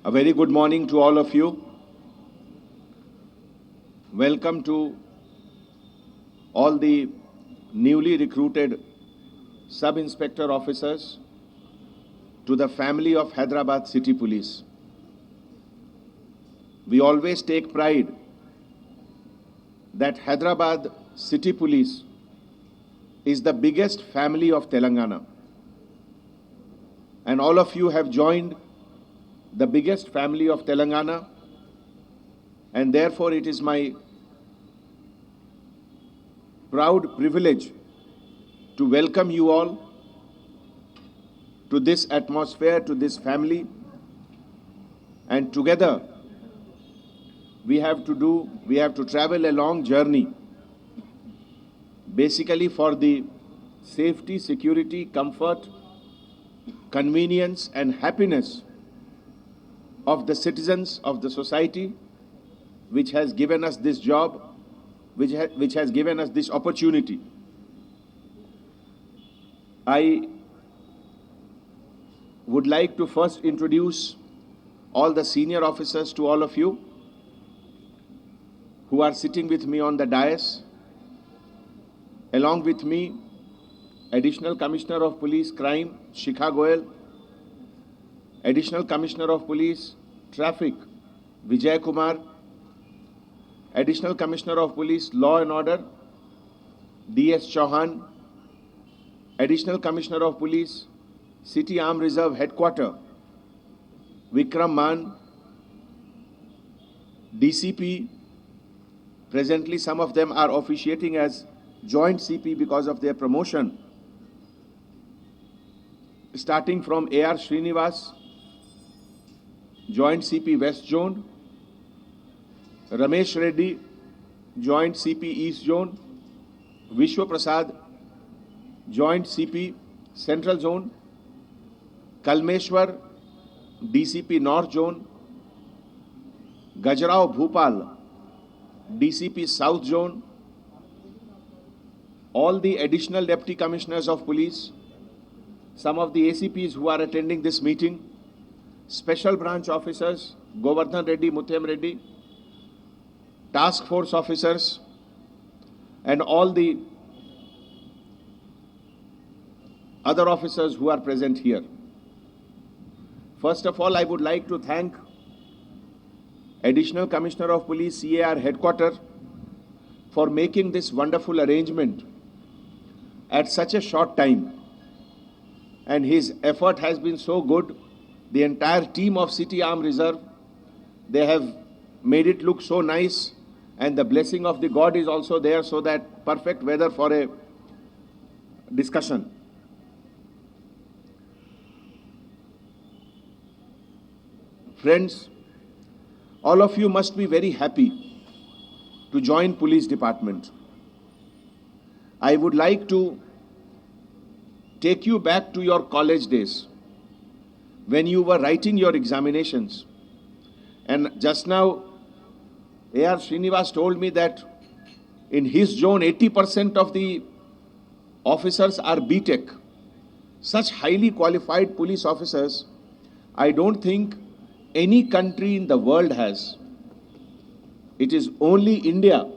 A very good morning to all of you. Welcome to all the newly recruited sub-inspector officers to the family of Hyderabad City Police. We always take pride that Hyderabad City Police is the biggest family of Telangana. And all of you have joined the biggest family of Telangana, and therefore it is my proud privilege to welcome you all to this atmosphere, to this family, and together we have to travel a long journey, basically for the safety, security, comfort, convenience and happiness of the citizens of the society, which has given us this job, which has given us this opportunity. I would like to first introduce all the senior officers to all of you who are sitting with me on the dais. Along with me, Additional Commissioner of Police Crime, Shikha Goyal, Additional Commissioner of Police Traffic, Vijay Kumar, Additional Commissioner of Police Law and Order, D.S. Chauhan, Additional Commissioner of Police City Armed Reserve Headquarters, Vikram Man, DCP. Presently, some of them are officiating as Joint CP because of their promotion. Starting from A.R. Srinivas, Joint CP West Zone, Ramesh Reddy, Joint CP East Zone, Vishwa Prasad, Joint CP Central Zone, Kalmeshwar, DCP North Zone, Gajrao Bhupal, DCP South Zone, all the additional Deputy Commissioners of Police, some of the ACPs who are attending this meeting, Special Branch Officers, Govardhan Reddy, Muthem Reddy, Task Force Officers, and all the other officers who are present here. First of all, I would like to thank Additional Commissioner of Police, CAR Headquarters, for making this wonderful arrangement at such a short time. And his effort has been so good. The entire team of City Armed Reserve, they have made it look so nice, and the blessing of the God is also there, so that perfect weather for a discussion. Friends, all of you must be very happy to join police department. I would like to take you back to your college days when you were writing your examinations. And just now, A.R. Srinivas told me that in his zone, 80% of the officers are B.Tech. Such highly qualified police officers, I don't think any country in the world has. It is only India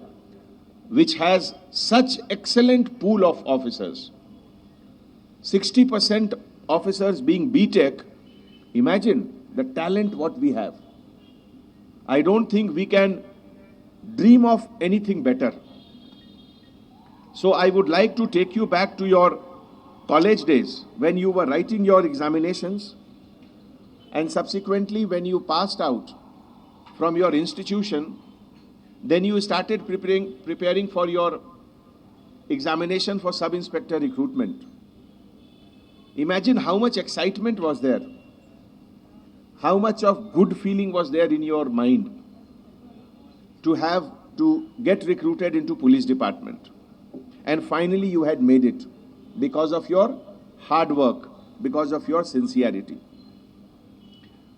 which has such excellent pool of officers. 60% officers being B.Tech, imagine the talent what we have. I don't think we can dream of anything better. So I would like to take you back to your college days when you were writing your examinations, and subsequently when you passed out from your institution, then you started preparing for your examination for sub-inspector recruitment. Imagine how much excitement was there, how much of good feeling was there in your mind to get recruited into police department. And finally you had made it because of your hard work, because of your sincerity.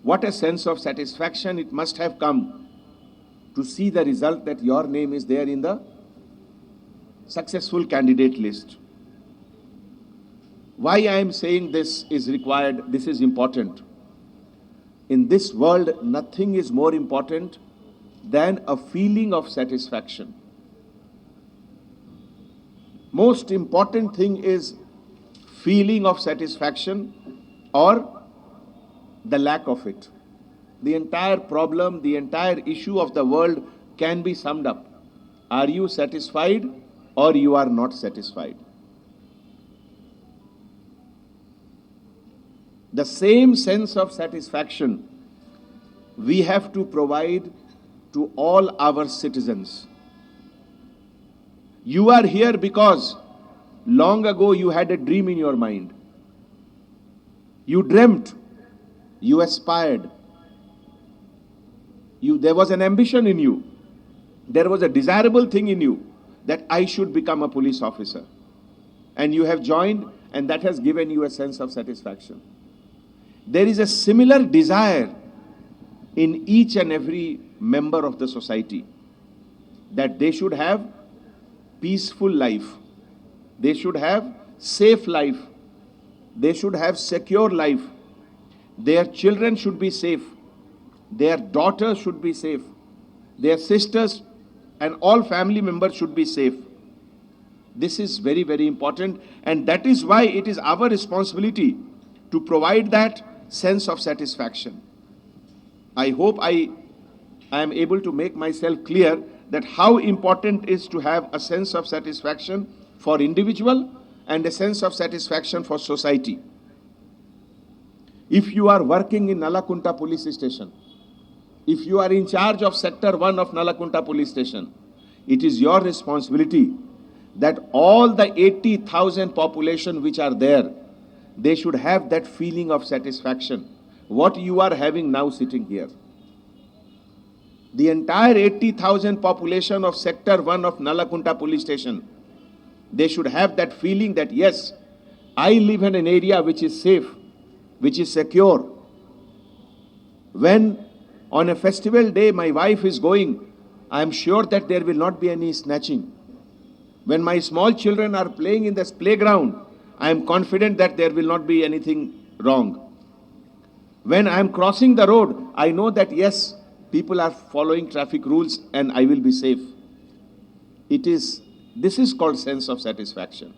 What a sense of satisfaction it must have come to see the result that your name is there in the successful candidate list. Why I am saying this is required, this is important. In this world, nothing is more important than a feeling of satisfaction. Most important thing is feeling of satisfaction or the lack of it. The entire problem, the entire issue of the world can be summed up. Are you satisfied or you are not satisfied? The same sense of satisfaction we have to provide to all our citizens. You are here because long ago you had a dream in your mind. You dreamt, you aspired, there was an ambition in you. There was a desirable thing in you that I should become a police officer. And you have joined, and that has given you a sense of satisfaction. There is a similar desire in each and every member of the society that they should have peaceful life, they should have safe life, they should have secure life, their children should be safe, their daughters should be safe, their sisters and all family members should be safe. This is very, very important, and that is why it is our responsibility to provide that sense of satisfaction. I hope I am able to make myself clear that how important it is to have a sense of satisfaction for individual and a sense of satisfaction for society. If you are working in Nalakunta police station, if you are in charge of Sector 1 of Nalakunta police station, it is your responsibility that all the 80,000 population which are there, they should have that feeling of satisfaction, what you are having now sitting here. The entire 80,000 population of Sector 1 of Nalakunta police station, they should have that feeling that yes, I live in an area which is safe, which is secure. When on a festival day my wife is going, I am sure that there will not be any snatching. When my small children are playing in this playground, I am confident that there will not be anything wrong. When I am crossing the road, I know that yes, people are following traffic rules and I will be safe. This is called sense of satisfaction.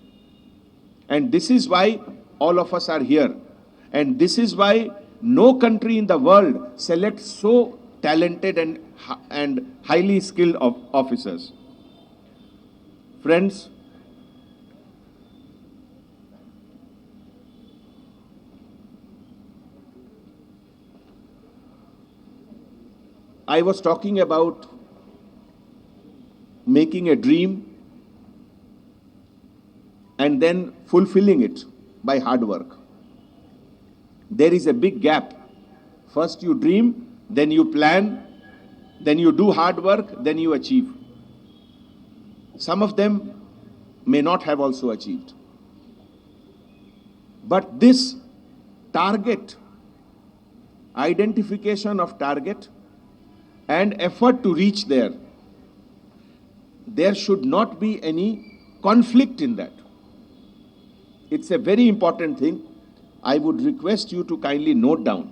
And this is why all of us are here. And this is why no country in the world selects so talented and highly skilled officers. Friends, I was talking about making a dream and then fulfilling it by hard work. There is a big gap. First you dream, then you plan, then you do hard work, then you achieve. Some of them may not have also achieved. But this target, identification of target and effort to reach there should not be any conflict in that. It's a very important thing. I would request you to kindly note down.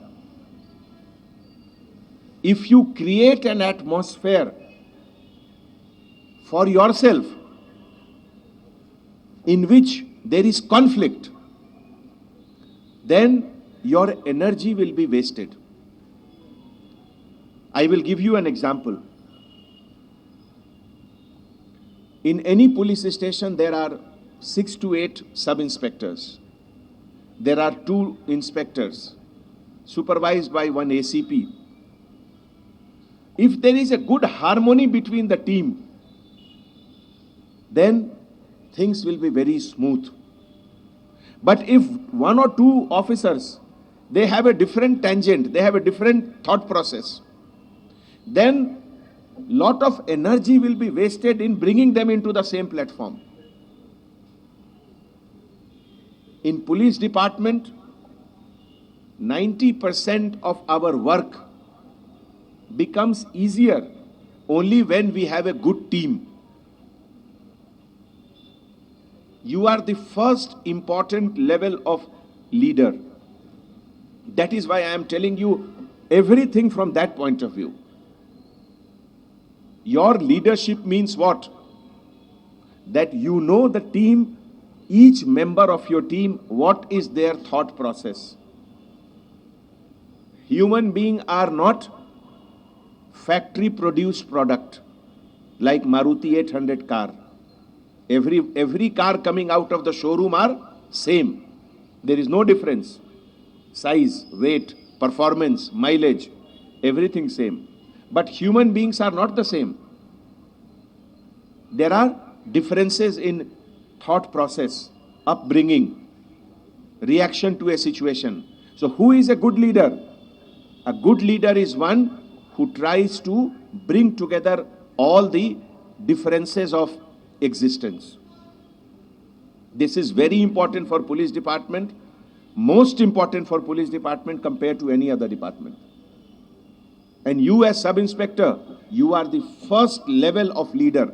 If you create an atmosphere for yourself in which there is conflict, then your energy will be wasted. I will give you an example. In any police station, there are 6 to 8 sub-inspectors. There are 2 inspectors, supervised by 1 ACP. If there is a good harmony between the team, then things will be very smooth. But if 1 or 2 officers, they have a different tangent, they have a different thought process, then lot of energy will be wasted in bringing them into the same platform. In police department, 90% of our work becomes easier only when we have a good team. You are the first important level of leader. That is why I am telling you, everything from that point of view. Your leadership means what? That you know the team, each member of your team, what is their thought process. Human beings are not factory produced product like Maruti 800 car. Every car coming out of the showroom are same. There is no difference. Size, weight, performance, mileage, everything same. But human beings are not the same. There are differences in thought process, upbringing, reaction to a situation. So who is a good leader? A good leader is one who tries to bring together all the differences of existence. This is very important for police department, most important for police department compared to any other department. And you as sub-inspector, you are the first level of leader.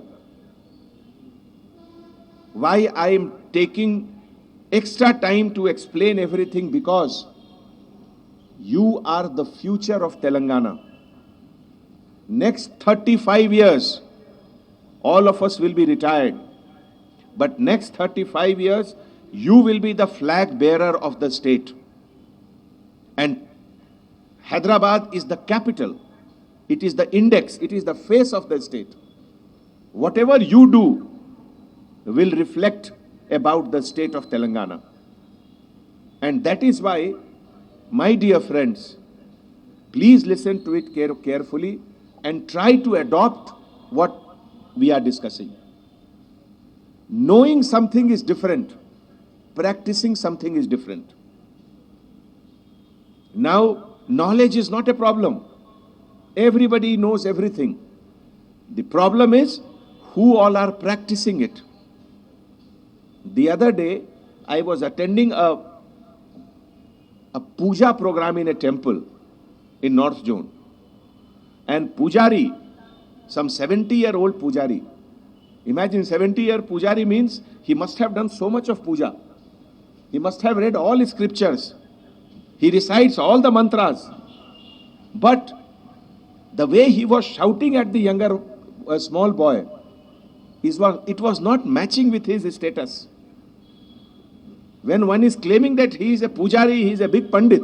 Why I am taking extra time to explain everything? Because you are the future of Telangana. Next 35 years, all of us will be retired. But next 35 years, you will be the flag bearer of the state. And Hyderabad is the capital. It is the index. It is the face of the state. Whatever you do will reflect about the state of Telangana. And that is why, my dear friends, please listen to it carefully and try to adopt what we are discussing. Knowing something is different. Practicing something is different. Now, knowledge is not a problem. Everybody knows everything. The problem is who all are practicing it. The other day, I was attending a puja program in a temple in North Zone. And Pujari, some 70-year-old Pujari. Imagine 70-year Pujari means he must have done so much of puja. He must have read all his scriptures. He recites all the mantras. But the way he was shouting at the younger, small boy, it was not matching with his status. When one is claiming that he is a Pujari, he is a big Pandit,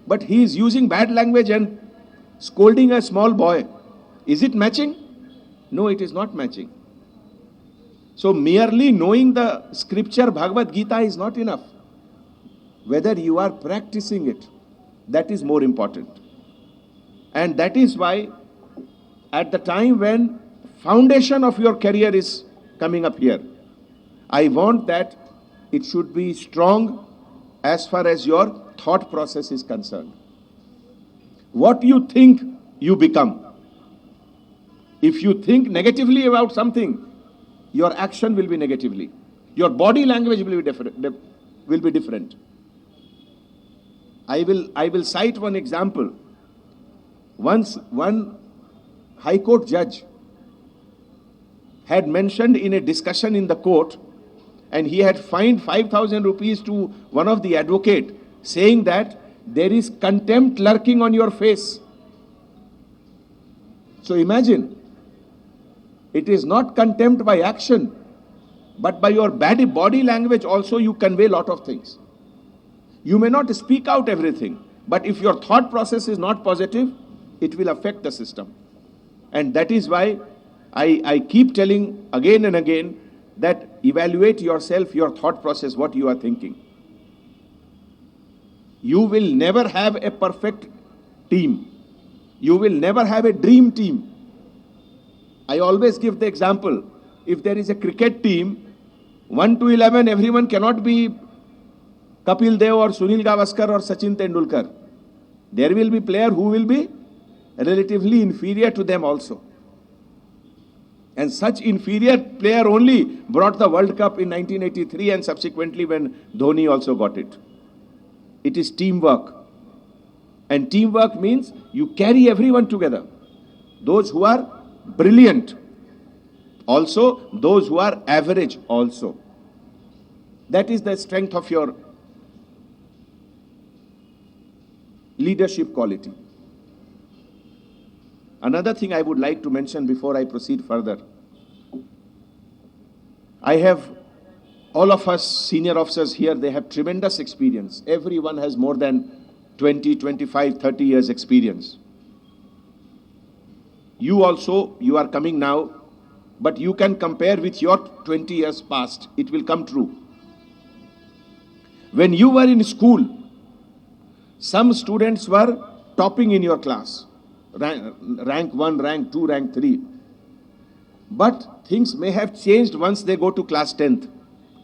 but he is using bad language and scolding a small boy, is it matching? No, it is not matching. So merely knowing the scripture Bhagavad Gita is not enough. Whether you are practicing it, that is more important. And that is why at the time when foundation of your career is coming up here, I want that it should be strong as far as your thought process is concerned. What you think, you become. If you think negatively about something, your action will be negatively. Your body language will be different. I will cite one example. Once one High Court judge had mentioned in a discussion in the court, and he had fined 5,000 rupees to one of the advocate, saying that there is contempt lurking on your face. So imagine, it is not contempt by action, but by your body language also you convey a lot of things. You may not speak out everything, but if your thought process is not positive, it will affect the system. And that is why I keep telling again and again that evaluate yourself, your thought process, what you are thinking. You will never have a perfect team. You will never have a dream team. I always give the example, if there is a cricket team, 1 to 11, everyone cannot be Kapil Dev or Sunil Gavaskar or Sachin Tendulkar. There will be player who will be relatively inferior to them also. And such inferior player only brought the World Cup in 1983 and subsequently when Dhoni also got it. It is teamwork. And teamwork means you carry everyone together. Those who are brilliant, also those who are average also. That is the strength of your leadership quality. Another thing I would like to mention before I proceed further. I have, all of us senior officers here, they have tremendous experience. Everyone has more than 20, 25, 30 years experience. You also, you are coming now, but you can compare with your 20 years past. It will come true. When you were in school, some students were topping in your class. Rank 1, rank 2, rank 3. But things may have changed once they go to class 10th.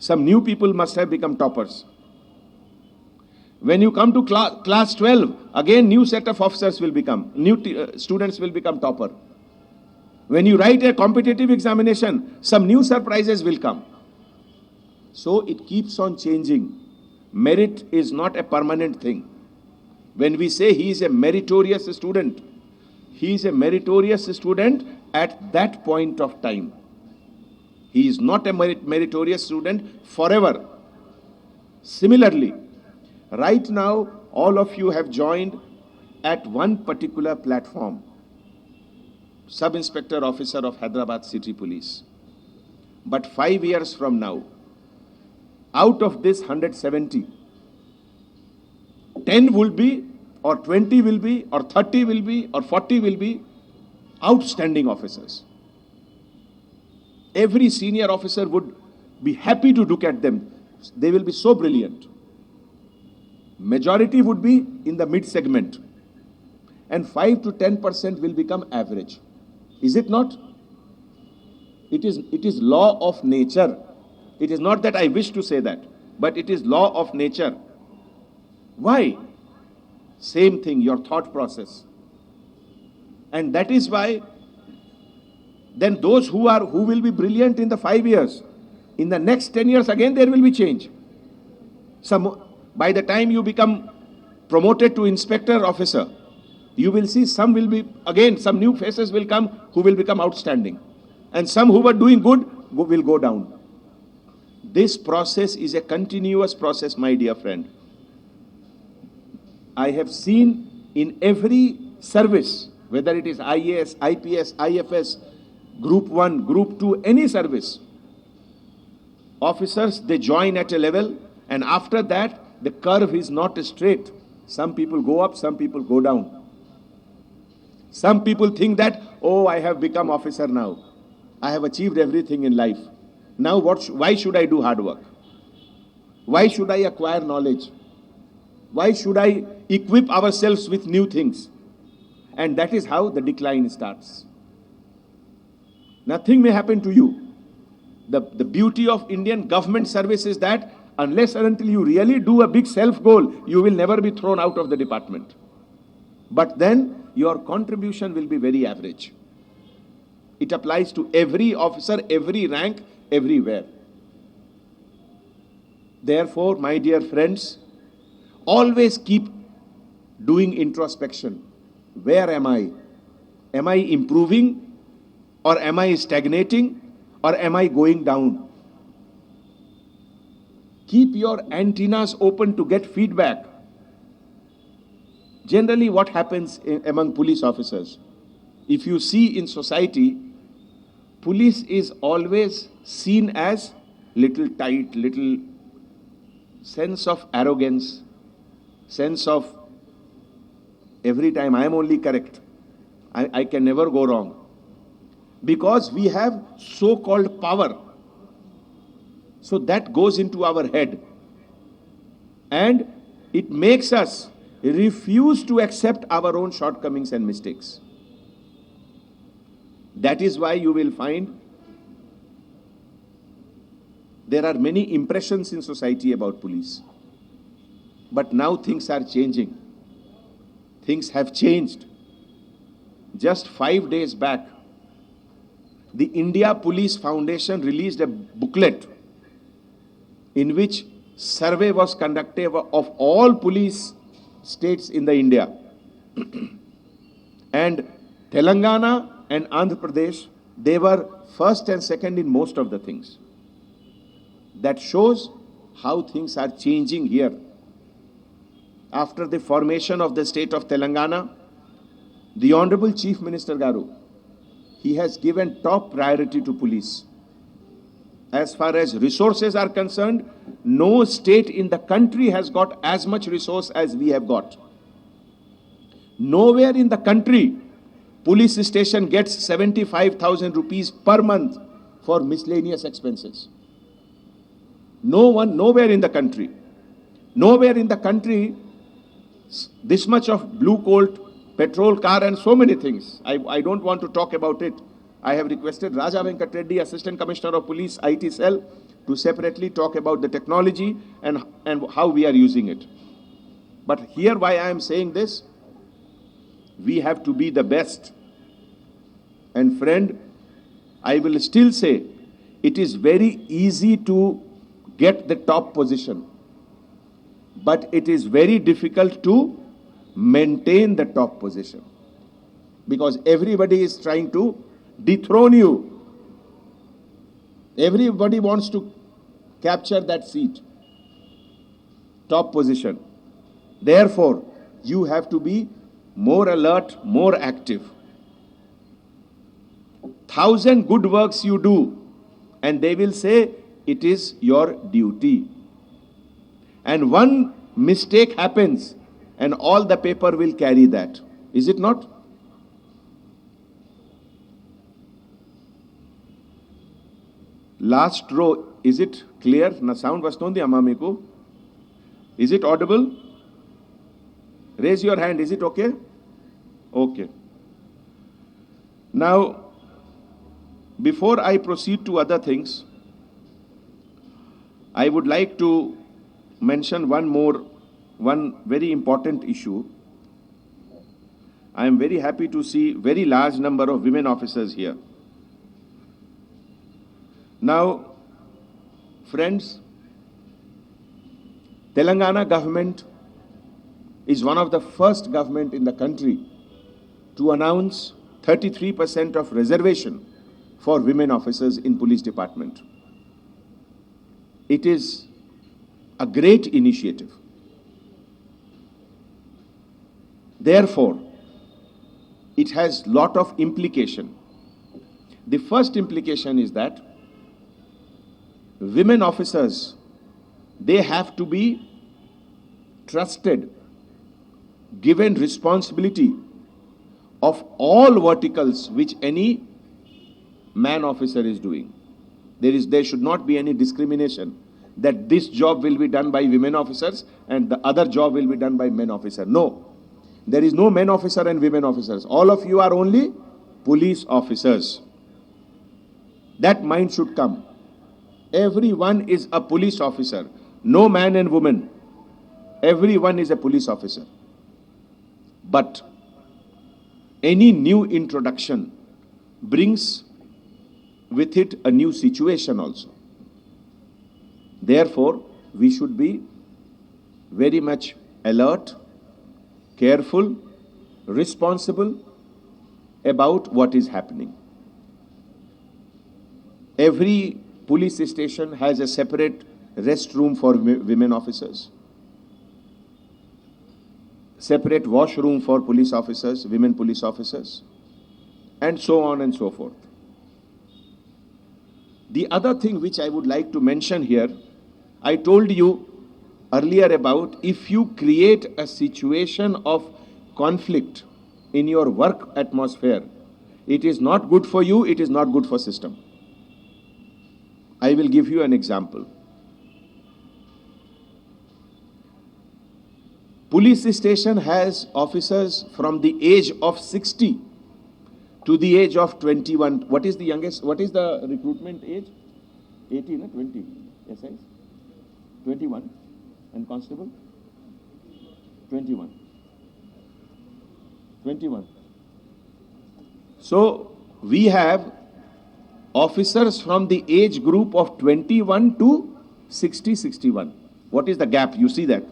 Some new people must have become toppers. When you come to class 12, again new set of officers will become, students will become topper. When you write a competitive examination, some new surprises will come. So it keeps on changing. Merit is not a permanent thing. When we say he is a meritorious student, he is a meritorious student at that point of time. He is not a meritorious student forever. Similarly, right now, all of you have joined at one particular platform. Sub-Inspector Officer of Hyderabad City Police. But 5 years from now, out of this 170, 10 will be, or 20 will be, or 30 will be, or 40 will be outstanding officers. Every senior officer would be happy to look at them. They will be so brilliant. Majority would be in the mid segment, and 5 to 10% will become average. Is it not? It is law of nature. It is not that I wish to say that, but it is law of nature. Why? Same thing, your thought process. And that is why then those who will be brilliant in the 5 years, in the next 10 years again there will be change. By the time you become promoted to inspector officer, you will see some will be, again, some new faces will come who will become outstanding. And some who were doing good will go down. This process is a continuous process, my dear friend. I have seen in every service, whether it is IAS, IPS, IFS, Group 1, Group 2, any service, officers, they join at a level, and after that, the curve is not straight. Some people go up, some people go down. Some people think that, oh, I have become officer now. I have achieved everything in life. Now why should I do hard work? Why should I acquire knowledge? Why should I equip ourselves with new things? And that is how the decline starts. Nothing may happen to you. The beauty of Indian government service is that unless and until you really do a big self-goal, you will never be thrown out of the department. But then your contribution will be very average. It applies to every officer, every rank, everywhere. Therefore, my dear friends, always keep doing introspection. Where am I? Am I improving? Or am I stagnating? Or am I going down? Keep your antennas open to get feedback. Generally, what happens among police officers? If you see in society, police is always seen as little tight, little sense of arrogance, sense of every time I am only correct. I can never go wrong. Because we have so-called power. So that goes into our head. And it makes us refuse to accept our own shortcomings and mistakes. That is why you will find there are many impressions in society about police. But now things are changing. Things have changed. Just 5 days back, the India Police Foundation released a booklet in which survey was conducted of all police states in the India. And Telangana and Andhra Pradesh, they were first and second in most of the things. That shows how things are changing here. After the formation of the state of Telangana, The Honorable Chief Minister Garu, he has given top priority to police. As far as resources are concerned, no state in the country has got as much resource as we have got. Nowhere in the country, police station gets 75,000 rupees per month for miscellaneous expenses. Nowhere in the country. Nowhere in the country, this much of blue coat, petrol car and so many things. I don't want to talk about it. I have requested Raja Venkat Reddy, Assistant Commissioner of Police, IT Cell, to separately talk about the technology and how we are using it. But here why I am saying this, we have to be the best. And friend, I will still say, it is very easy to get the top position, but it is very difficult to maintain the top position, because everybody is trying to dethrone you. Everybody wants to capture that seat, top position. Therefore, you have to be more alert, more active. 1,000 good works you do, and they will say it is your duty. And one mistake happens, and all the paper will carry that. Is it not? Last row, is it clear? Na sound vastundi amma meeku? Is it audible? Raise your hand. Is it okay? Okay. Now, before I proceed to other things, I would like to mention one very important issue. I am very happy to see very large number of women officers here. Now, friends, Telangana government is one of the first government in the country to announce 33% of reservation for women officers in police department. It is a great initiative. Therefore, it has lot of implication. The first implication is that women officers, they have to be trusted, given responsibility of all verticals which any man officer is doing. There should not be any discrimination that this job will be done by women officers and the other job will be done by men officer. No. There is no men officer and women officers. All of you are only police officers. That mind should come. Everyone is a police officer. No man and woman. Everyone is a police officer. But any new introduction brings with it a new situation also. Therefore, we should be very much alert, careful, responsible about what is happening. Every police station has a separate restroom for women officers, separate washroom for police officers, women police officers, and so on and so forth. The other thing which I would like to mention here, I told you earlier about if you create a situation of conflict in your work atmosphere, it is not good for you, it is not good for system. I will give you an example. Police station has officers from the age of 60 to the age of 21. What is the youngest? What is the recruitment age? 18 or 20? Yes, 21. And constable? 21. 21. So we have officers from the age group of 21 to 60, 61. What is the gap? You see that?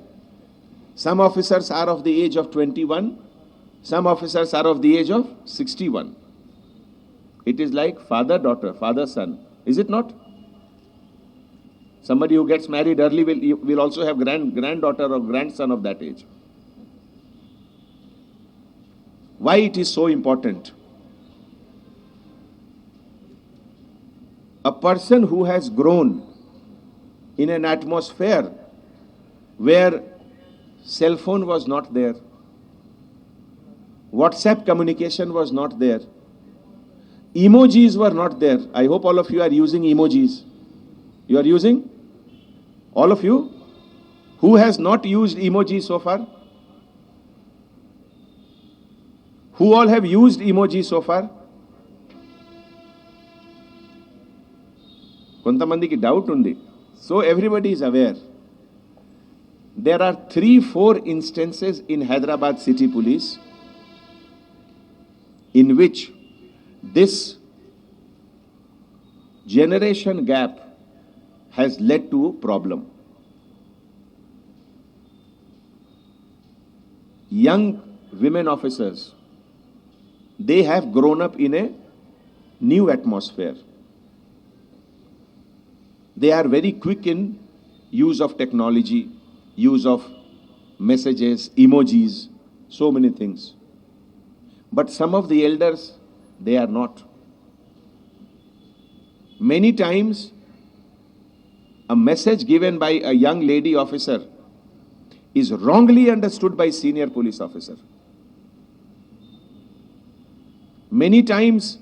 Some officers are of the age of 21. Some officers are of the age of 61. It is like father-daughter, father-son. Is it not? Somebody who gets married early will also have granddaughter or grandson of that age. Why it is so important? A person who has grown in an atmosphere where cell phone was not there, WhatsApp communication was not there, emojis were not there. I hope all of you are using emojis. You are using? All of you? Who has not used emoji so far? Who all have used emoji so far? కొంతమందికి doubt ఉంది. So everybody is aware. There are 3-4 instances in Hyderabad City Police in which this generation gap has led to problem. Young women officers, they have grown up in a new atmosphere. They are very quick in use of technology, use of messages, emojis, so many things. But some of the elders, they are not. Many times, a message given by a young lady officer is wrongly understood by senior police officer. Many times,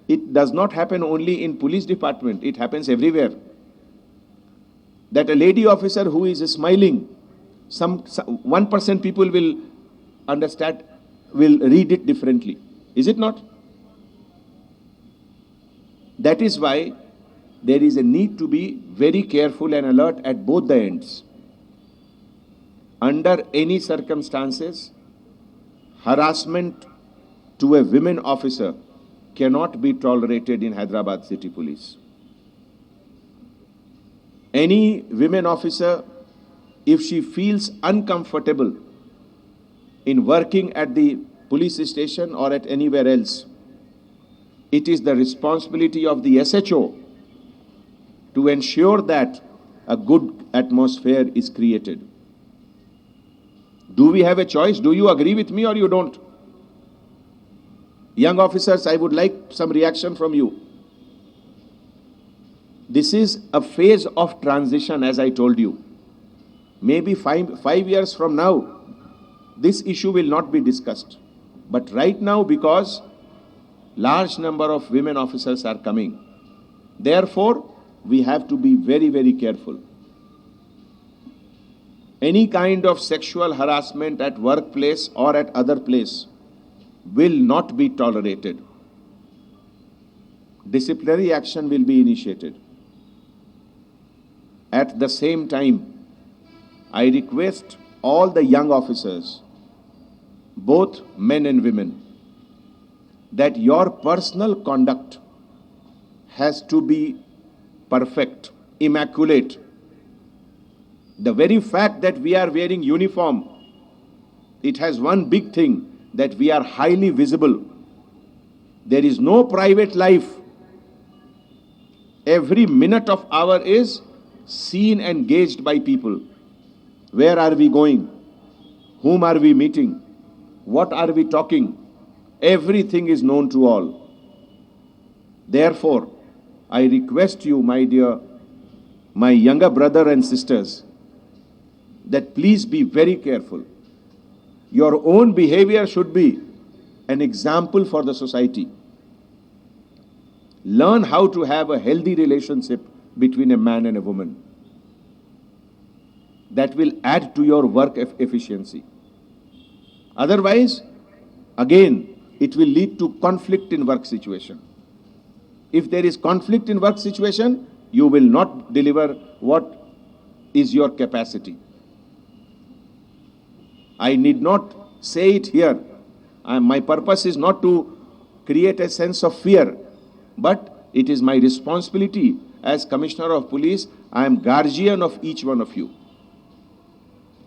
it does not happen only in police department, it happens everywhere. That a lady officer who is smiling, some 1% people will understand, will read it differently. Is it not? That is why there is a need to be very careful and alert at both the ends. Under any circumstances, harassment to a women officer cannot be tolerated in Hyderabad City Police. Any women officer, if she feels uncomfortable in working at the police station or at anywhere else, it is the responsibility of the SHO to ensure that a good atmosphere is created. Do we have a choice? Do you agree with me or you don't? Young officers, I would like some reaction from you. This is a phase of transition, as I told you. Maybe five years from now, this issue will not be discussed. But right now, because large number of women officers are coming, therefore, we have to be very, very careful. Any kind of sexual harassment at workplace or at other place will not be tolerated. Disciplinary action will be initiated. At the same time, I request all the young officers, both men and women, that your personal conduct has to be perfect, immaculate. The very fact that we are wearing uniform, it has one big thing, that we are highly visible. There is no private life. Every minute of hour is seen and gauged by people. Where are we going? Whom are we meeting? What are we talking? Everything is known to all. Therefore, I request you, my dear, my younger brother and sisters, that please be very careful. Your own behavior should be an example for the society. Learn how to have a healthy relationship between a man and a woman. That will add to your work efficiency. Otherwise, again, it will lead to conflict in work situation. If there is conflict in work situation, you will not deliver what is your capacity. I need not say it here. My purpose is not to create a sense of fear, but it is my responsibility as Commissioner of Police. I am guardian of each one of you.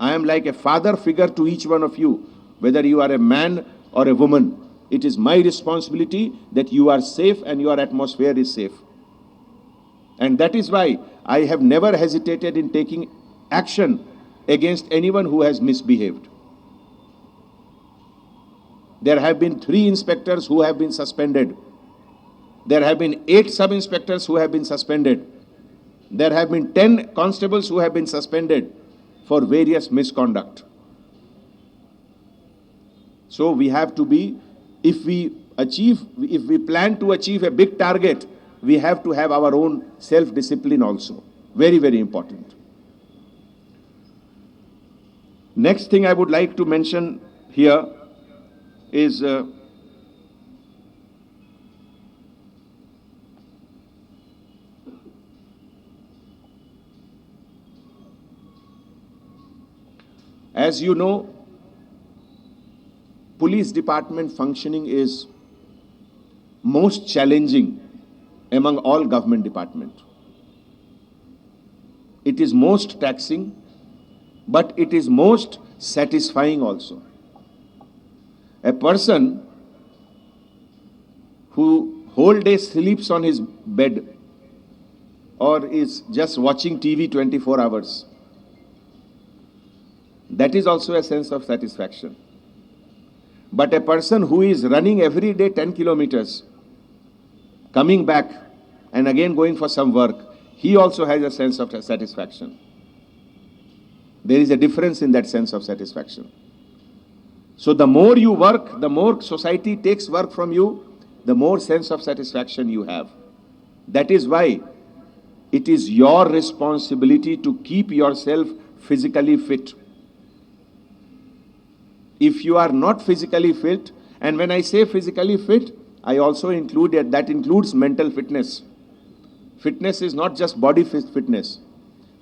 I am like a father figure to each one of you, whether you are a man or a woman. It is my responsibility that you are safe and your atmosphere is safe. And that is why I have never hesitated in taking action against anyone who has misbehaved. There have been 3 inspectors who have been suspended. There have been 8 sub-inspectors who have been suspended. There have been 10 constables who have been suspended for various misconduct. So we have to be, if we plan to achieve a big target, we have to have our own self-discipline also. Very, very important. Next thing I would like to mention here is as you know, police department functioning is most challenging among all government departments. It is most taxing, but it is most satisfying also. A person who whole day sleeps on his bed or is just watching TV 24 hours, that is also a sense of satisfaction. But a person who is running every day 10 kilometers, coming back and again going for some work, he also has a sense of satisfaction. There is a difference in that sense of satisfaction. So the more you work, the more society takes work from you, the more sense of satisfaction you have. That is why it is your responsibility to keep yourself physically fit. If you are not physically fit, and when I say physically fit, I also include that includes mental fitness. Fitness is not just body fitness.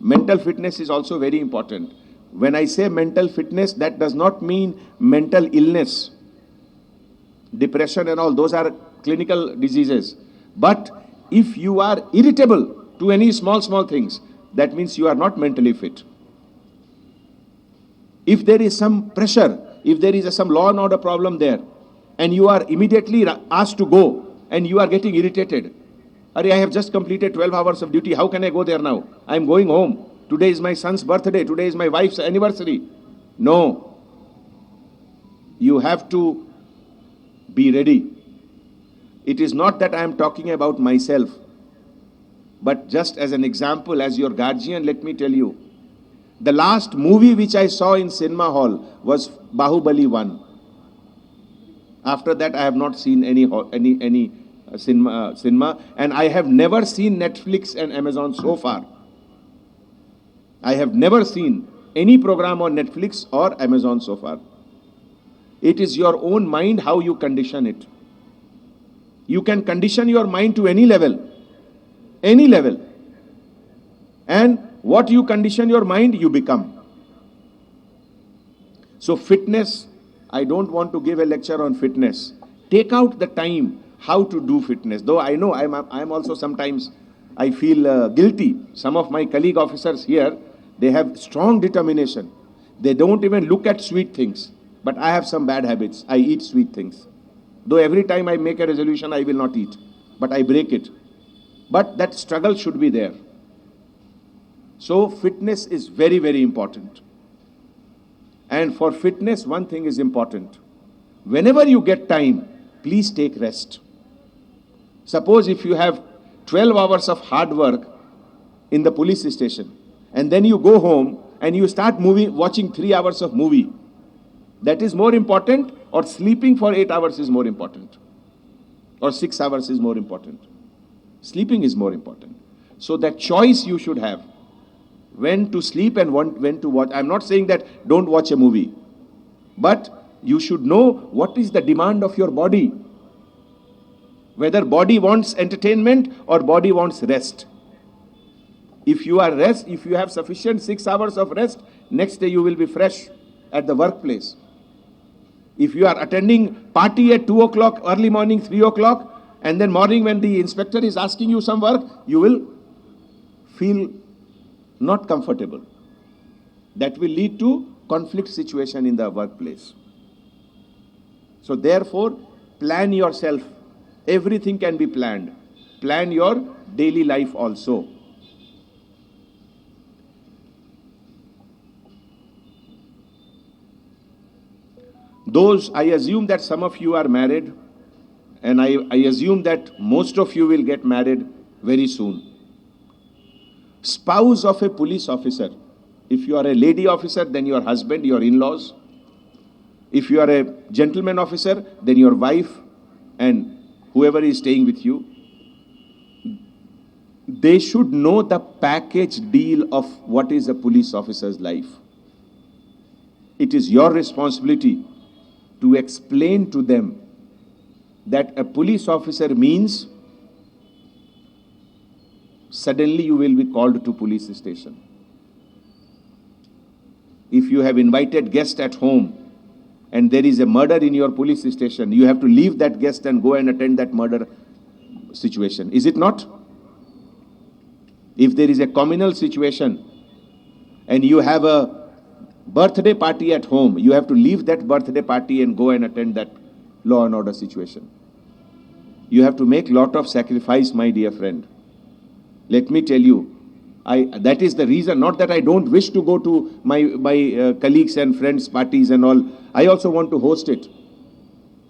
Mental fitness is also very important. When I say mental fitness, that does not mean mental illness. Depression and all, those are clinical diseases. But if you are irritable to any small things, that means you are not mentally fit. If there is some pressure, if there is some law and order problem there, and you are immediately asked to go, and you are getting irritated, I have just completed 12 hours of duty, how can I go there now? I am going home. Today is my son's birthday, today is my wife's anniversary. No. You have to be ready. It is not that I am talking about myself, but just as an example, as your guardian, let me tell you, the last movie which I saw in cinema hall was Bahubali 1. After that, I have not seen any cinema, and I have never seen Netflix and Amazon so far. I have never seen any program on Netflix or Amazon so far. It is your own mind how you condition it. You can condition your mind to any level. And what you condition your mind, you become. So fitness, I don't want to give a lecture on fitness. Take out the time how to do fitness. Though I know I am also sometimes, I feel guilty. Some of my colleague officers here, they have strong determination. They don't even look at sweet things. But I have some bad habits. I eat sweet things. Though every time I make a resolution, I will not eat. But I break it. But that struggle should be there. So fitness is very, very important. And for fitness, one thing is important. Whenever you get time, please take rest. Suppose if you have 12 hours of hard work in the police station, and then you go home and you start watching 3 hours of movie, that is more important, or sleeping for 8 hours is more important, or 6 hours is more important. Sleeping is more important. So that choice you should have, when to sleep and when to watch. I'm not saying that don't watch a movie, but you should know what is the demand of your body. Whether body wants entertainment or body wants rest. If you have sufficient 6 hours of rest, next day you will be fresh at the workplace. If you are attending party at 2 o'clock, early morning, 3 o'clock, and then morning when the inspector is asking you some work, you will feel not comfortable. That will lead to conflict situation in the workplace. So therefore, plan yourself. Everything can be planned. Plan your daily life also. Those, I assume that some of you are married, and I assume that most of you will get married very soon. Spouse of a police officer. If you are a lady officer, then your husband, your in-laws. If you are a gentleman officer, then your wife and whoever is staying with you. They should know the package deal of what is a police officer's life. It is your responsibility to explain to them that a police officer means suddenly you will be called to police station. If you have invited guests at home and there is a murder in your police station, you have to leave that guest and go and attend that murder situation. Is it not? If there is a communal situation and you have a birthday party at home, you have to leave that birthday party and go and attend that law and order situation. You have to make lot of sacrifice, my dear friend. Let me tell you, that is the reason, not that I don't wish to go to my colleagues and friends' parties and all. I also want to host it.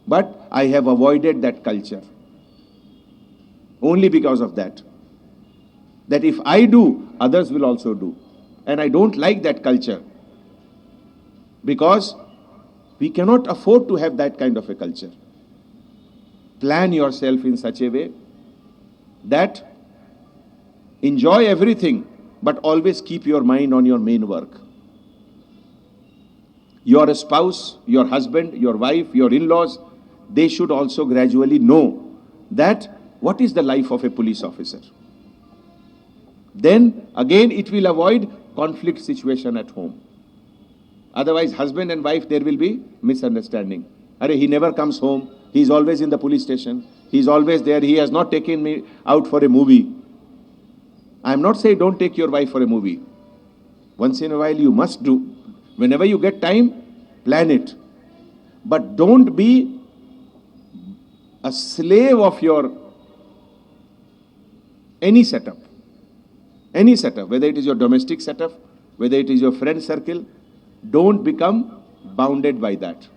But I have avoided that culture. Only because of that. That if I do, others will also do. And I don't like that culture. Because we cannot afford to have that kind of a culture. Plan yourself in such a way that enjoy everything, but always keep your mind on your main work. Your spouse, your husband, your wife, your in-laws, they should also gradually know that what is the life of a police officer. Then again it will avoid conflict situation at home. Otherwise, husband and wife, there will be misunderstanding. He never comes home. He is always in the police station. He is always there. He has not taken me out for a movie. I am not saying don't take your wife for a movie. Once in a while you must do. Whenever you get time, plan it. But don't be a slave of your any setup. Any setup, whether it is your domestic setup, whether it is your friend circle, don't become bounded by that.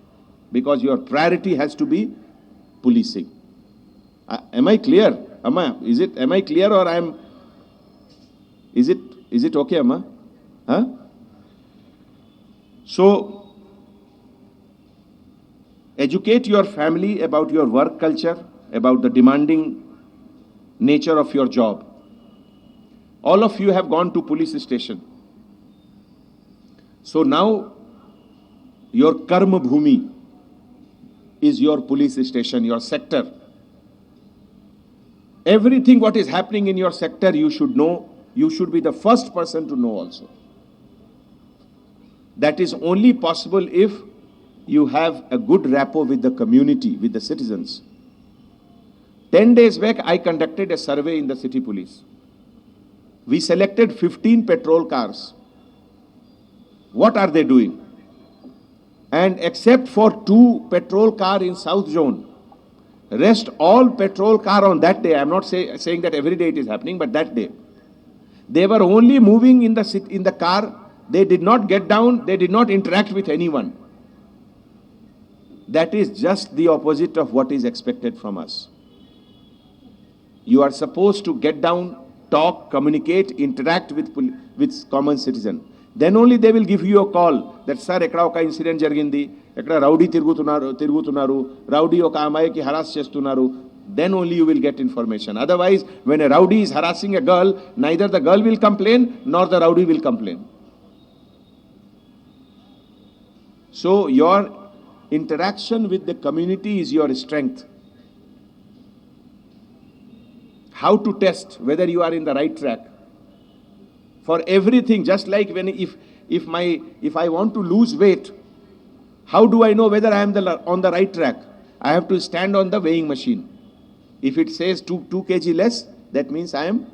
Because your priority has to be policing. Am I clear? Am I clear or is it okay, Amma? Huh? So, educate your family about your work culture, about the demanding nature of your job. All of you have gone to police station. So now, your karma bhumi is your police station, your sector. Everything what is happening in your sector, you should know. You should be the first person to know also. That is only possible if you have a good rapport with the community, with the citizens. 10 days back, I conducted a survey in the city police. We selected 15 patrol cars. What are they doing? And except for 2 patrol cars in South Zone, rest all patrol car on that day, I am not saying that every day it is happening, but that day, they were only moving in the car. They did not get down. They did not interact with anyone. That is just the opposite of what is expected from us. You are supposed to get down, talk, communicate, interact with common citizen. Then only they will give you a call that, sir, ekkada oka incident jarigindi, ekkada rowdy tirgutunnaru, rowdy oka amayaki harass chestunnaru. Then only you will get information. Otherwise, when a rowdy is harassing a girl, neither the girl will complain nor the rowdy will complain. So your interaction with the community is your strength. How to test whether you are in the right track. For everything, just like when if I want to lose weight, how do I know whether I am on the right track? I have to stand on the weighing machine. If it says 2 kg less, that means I am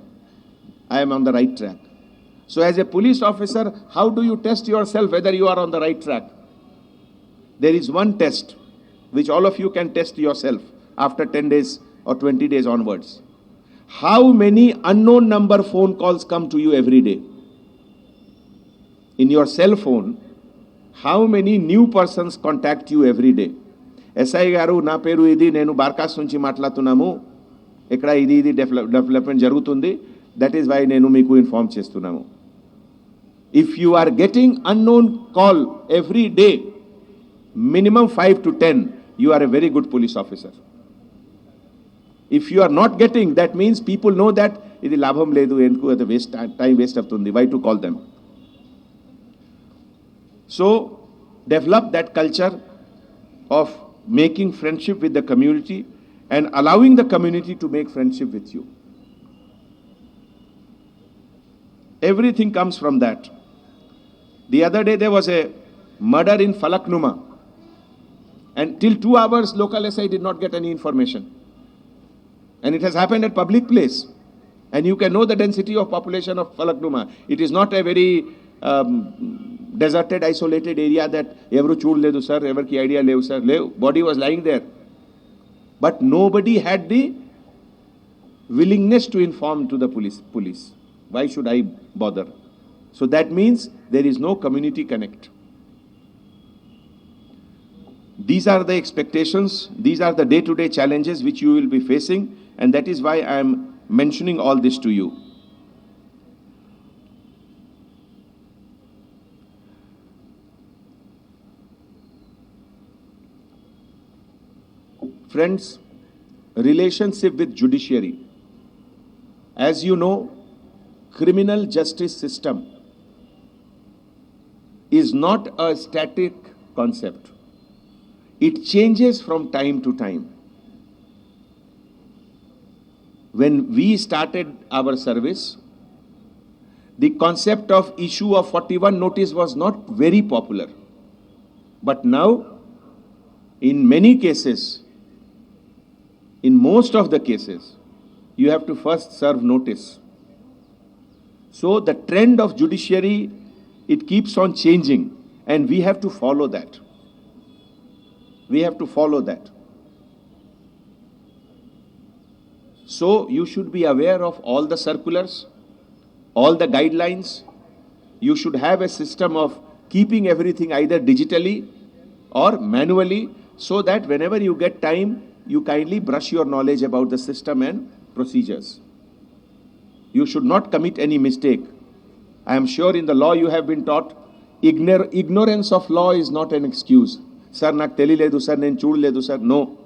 on the right track. So as a police officer, how do you test yourself whether you are on the right track? There is one test which all of you can test yourself after 10 days or 20 days onwards. How many unknown number phone calls come to you every day? In your cell phone, how many new persons contact you every day? SI garu na peru idi nenu barkas nunchi maatladunnanu ikkada idi development jarugutundi, that is why nenu meeku inform chestunnanu. If you are getting unknown call every day, minimum 5 to 10, you are a very good police officer. If you are not getting, that means people know that idi labham ledu enku adu waste time waste avutundi, why to call them? So develop that culture of making friendship with the community and allowing the community to make friendship with you. Everything comes from that. The other day there was a murder in Falaknuma, and till 2 hours local SI did not get any information. And it has happened at public place. And you can know the density of population of Falaknuma. It is not a very deserted, isolated area that every chood ledu sir, ever ki idea levu sir, body was lying there. But nobody had the willingness to inform to the police. Why should I bother? So that means there is no community connect. These are the expectations, these are the day-to-day challenges which you will be facing, and that is why I am mentioning all this to you. Friends, relationship with judiciary. As you know, criminal justice system is not a static concept. It changes from time to time. When we started our service, the concept of issue of 41 notice was not very popular. But now, in many cases, in most of the cases, you have to first serve notice. So the trend of judiciary, it keeps on changing, and we have to follow that. We have to follow that. So you should be aware of all the circulars, all the guidelines. You should have a system of keeping everything either digitally or manually, so that whenever you get time, you kindly brush your knowledge about the system and procedures. You should not commit any mistake. I am sure in the law you have been taught, ignorance of law is not an excuse. Sir, nak teliledu sir, nen chudaledu sir. No.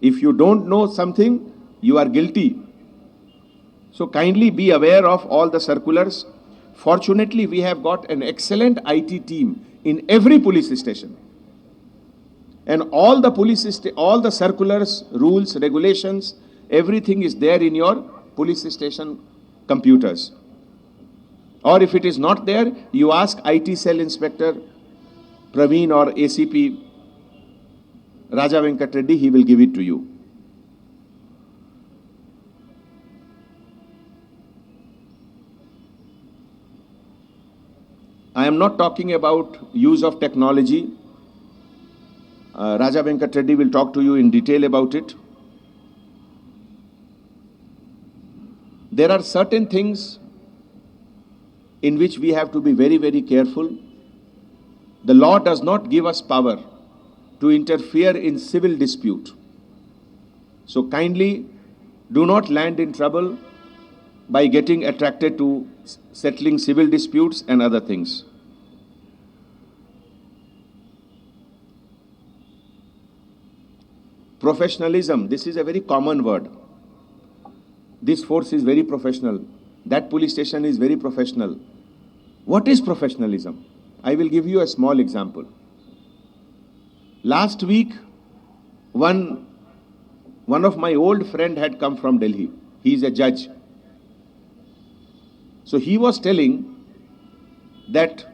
If you don't know something, you are guilty. So kindly be aware of all the circulars. Fortunately, we have got an excellent IT team in every police station. And all the circulars, rules, regulations, everything is there in your police station computers. Or if it is not there, you ask IT cell inspector Praveen or ACP Raja Venkat Reddy, he will give it to you. I am not talking about use of technology. Raja Venkat Reddy will talk to you in detail about it. There are certain things in which we have to be very, very careful. The law does not give us power to interfere in civil dispute. So kindly do not land in trouble by getting attracted to settling civil disputes and other things. Professionalism, this is a very common word. This force is very professional. That police station is very professional. What is professionalism? I will give you a small example. Last week, one of my old friend had come from Delhi. He is a judge. So he was telling that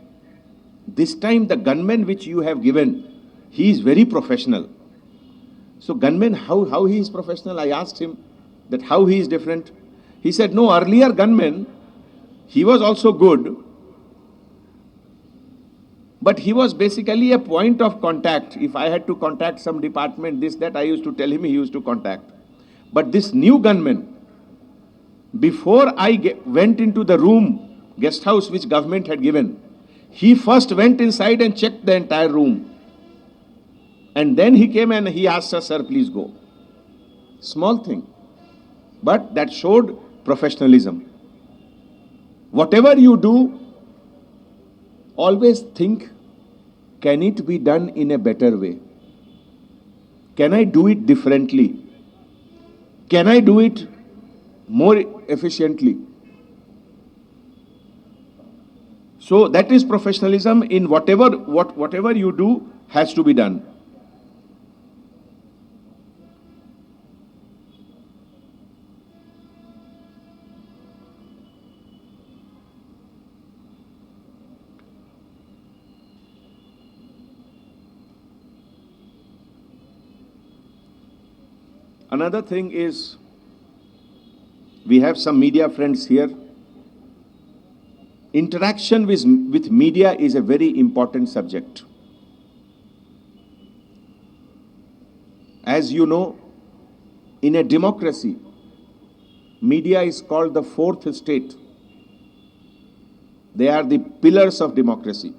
this time the gunman which you have given, he is very professional. So gunman, how he is professional? I asked him that how he is different. He said, no, earlier gunman, he was also good, but he was basically a point of contact. If I had to contact some department, this, that, I used to tell him, he used to contact. But this new gunman, before I went into the room, guest house which government had given, He first went inside and checked the entire room. And then he came and he asked us, sir, please go. Small thing. But that showed professionalism. Whatever you do, always think, can it be done in a better way? Can I do it differently? Can I do it more efficiently? So that is professionalism in whatever you do has to be done. Another thing is, we have some media friends here. Interaction with media is a very important subject. As you know, in a democracy, media is called the fourth estate. They are the pillars of democracy.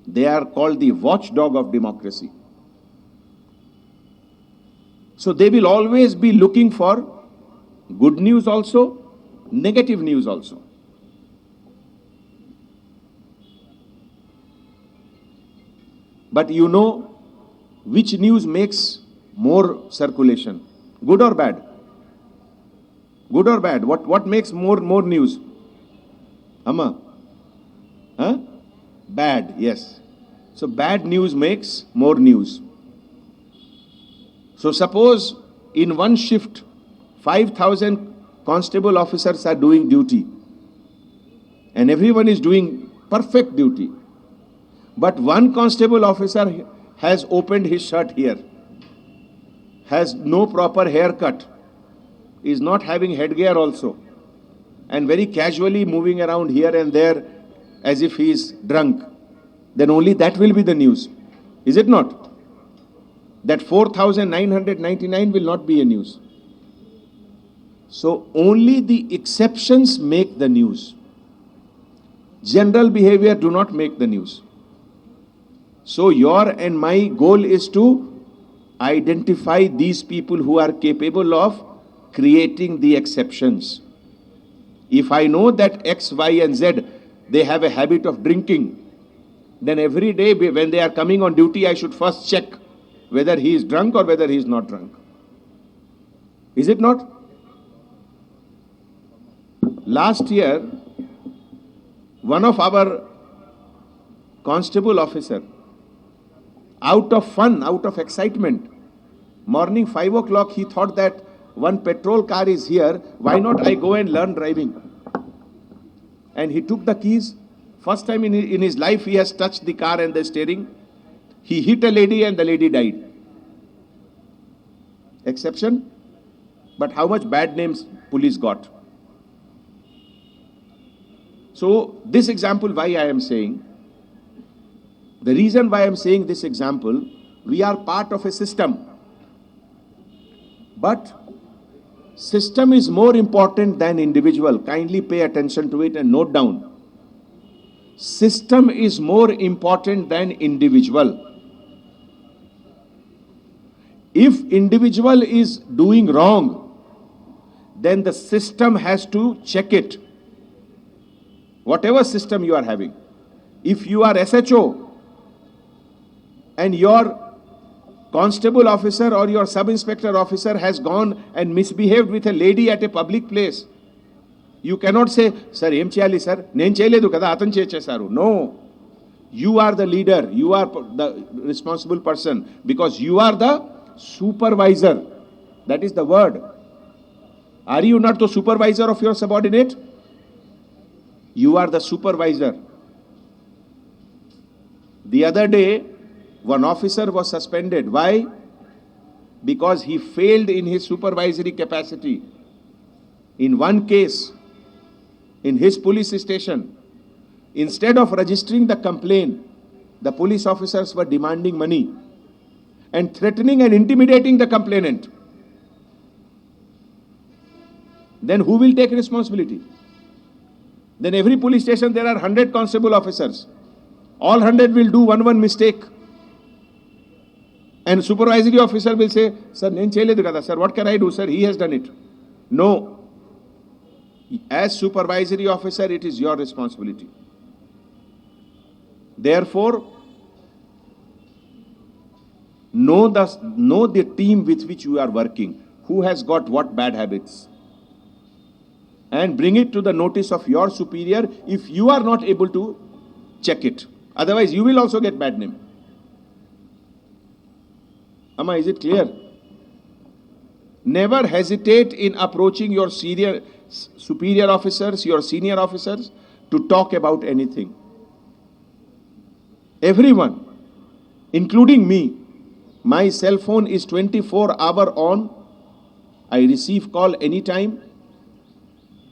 They are called the watchdog of democracy. So they will always be looking for good news also, negative news also. But you know which news makes more circulation, good or bad? Good or bad? What makes more news? Amma? Huh? Bad, yes. So bad news makes more news. So suppose in one shift, 5,000 constable officers are doing duty and everyone is doing perfect duty. But one constable officer has opened his shirt here, has no proper haircut, is not having headgear also, and very casually moving around here and there as if he is drunk. Then only that will be the news. Is it not? That 4,999 will not be a news. So only the exceptions make the news. General behavior do not make the news. So your and my goal is to identify these people who are capable of creating the exceptions. If I know that X, Y, and Z, they have a habit of drinking, then every day when they are coming on duty, I should first check whether he is drunk or whether he is not drunk. Is it not? Last year, one of our constable officer, out of fun, out of excitement, morning 5 o'clock, he thought that one petrol car is here, why not I go and learn driving? And he took the keys. First time in his life he has touched the car and the steering. He hit a lady and the lady died. Exception? But how much bad names police got? So this example, why I am saying, the reason why I am saying this example, we are part of a system. But system is more important than individual. Kindly pay attention to it and note down. System is more important than individual. If individual is doing wrong, then the system has to check it. Whatever system you are having. If you are SHO and your constable officer or your sub-inspector officer has gone and misbehaved with a lady at a public place, you cannot say, sir, em cheyali sir, nen cheyaledu kada atanu chesaru. No. You are the leader. You are the responsible person because you are the supervisor. That is the word. Are you not the supervisor of your subordinate? You are the supervisor. The other day, one officer was suspended. Why? Because he failed in his supervisory capacity. In one case, in his police station, instead of registering the complaint, the police officers were demanding money and threatening and intimidating the complainant. Then who will take responsibility? Then every police station there are 100 constable officers. All 100 will do one mistake. And supervisory officer will say, sir, nen cheyaledu kada, sir, what can I do, sir? He has done it. No. As supervisory officer, it is your responsibility. Therefore, know the team with which you are working, who has got what bad habits, and bring it to the notice of your superior if you are not able to check it. Otherwise, you will also get bad name. Amma, is it clear? Never hesitate in approaching your superior officers, your senior officers, to talk about anything. Everyone, including me, my cell phone is 24-hour on. I receive call anytime.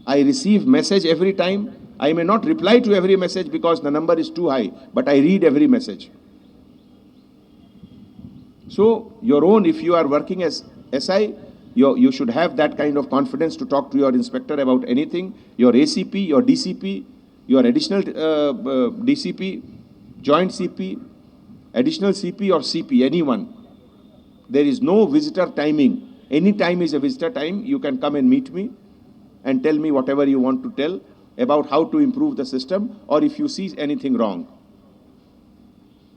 I receive message every time. I may not reply to every message because the number is too high, but I read every message. So, your own, if you are working as SI, you should have that kind of confidence to talk to your inspector about anything, your ACP, your DCP, your additional DCP, joint CP, additional CP or CP, anyone. There is no visitor timing. Any time is a visitor time. You can come and meet me and tell me whatever you want to tell about how to improve the system or if you see anything wrong.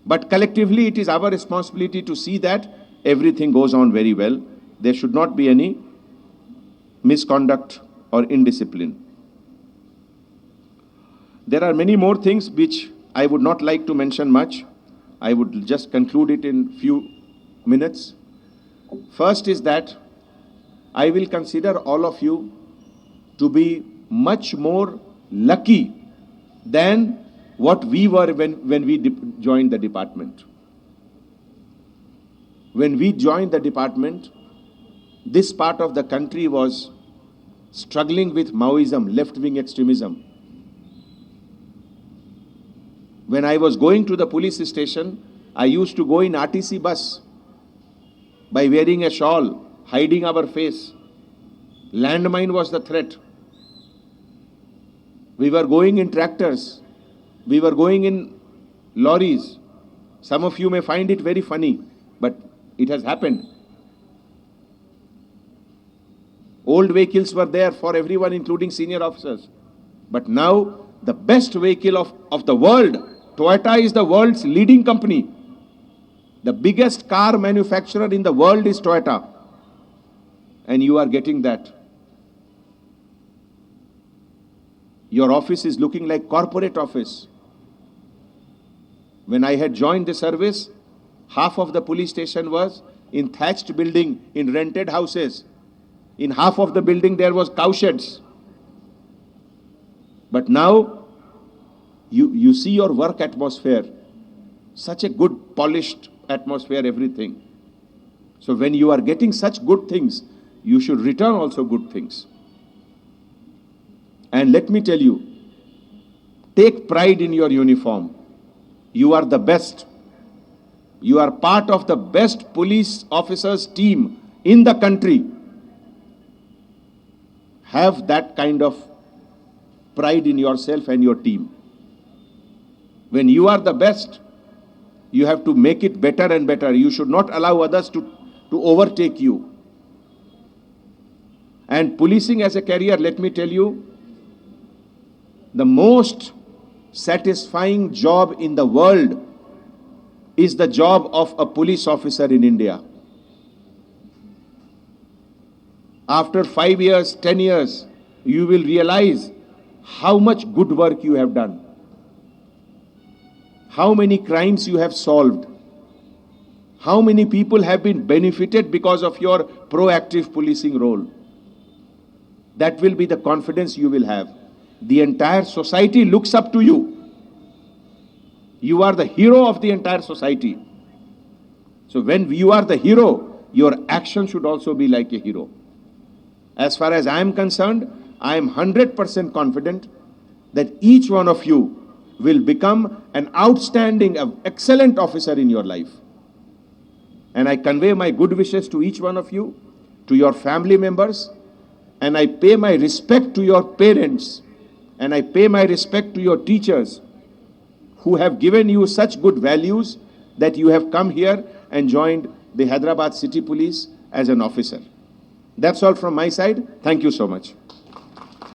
But collectively, it is our responsibility to see that everything goes on very well. There should not be any misconduct or indiscipline. There are many more things which I would not like to mention much. I would just conclude it in few minutes. First is that I will consider all of you to be much more lucky than what we were when we joined the department. When we joined the department, this part of the country was struggling with Maoism, left-wing extremism. When I was going to the police station, I used to go in RTC bus by wearing a shawl, hiding our face. Landmine was the threat. We were going in tractors. We were going in lorries. Some of you may find it very funny, but it has happened. Old vehicles were there for everyone, including senior officers. But now, the best vehicle of the world, Toyota is the world's leading company. The biggest car manufacturer in the world is Toyota. And you are getting that. Your office is looking like corporate office. When I had joined the service, half of the police station was in thatched building, in rented houses. In half of the building there was cow sheds. But now, you see your work atmosphere. Such a good, polished atmosphere, everything. So when you are getting such good things, you should return also good things. And let me tell you, take pride in your uniform. You are the best. You are part of the best police officers team in the country. Have that kind of pride in yourself and your team. When you are the best, you have to make it better and better. You should not allow others to overtake you. And policing as a career, let me tell you, the most satisfying job in the world is the job of a police officer in India. After 5 years, 10 years, you will realize how much good work you have done. How many crimes you have solved. How many people have been benefited because of your proactive policing role. That will be the confidence you will have. The entire society looks up to you. You are the hero of the entire society. So when you are the hero, your action should also be like a hero. As far as I am concerned, I am 100% confident that each one of you will become an outstanding, excellent officer in your life. And I convey my good wishes to each one of you, to your family members, and I pay my respect to your parents and I pay my respect to your teachers who have given you such good values that you have come here and joined the Hyderabad City Police as an officer. That's all from my side. Thank you so much.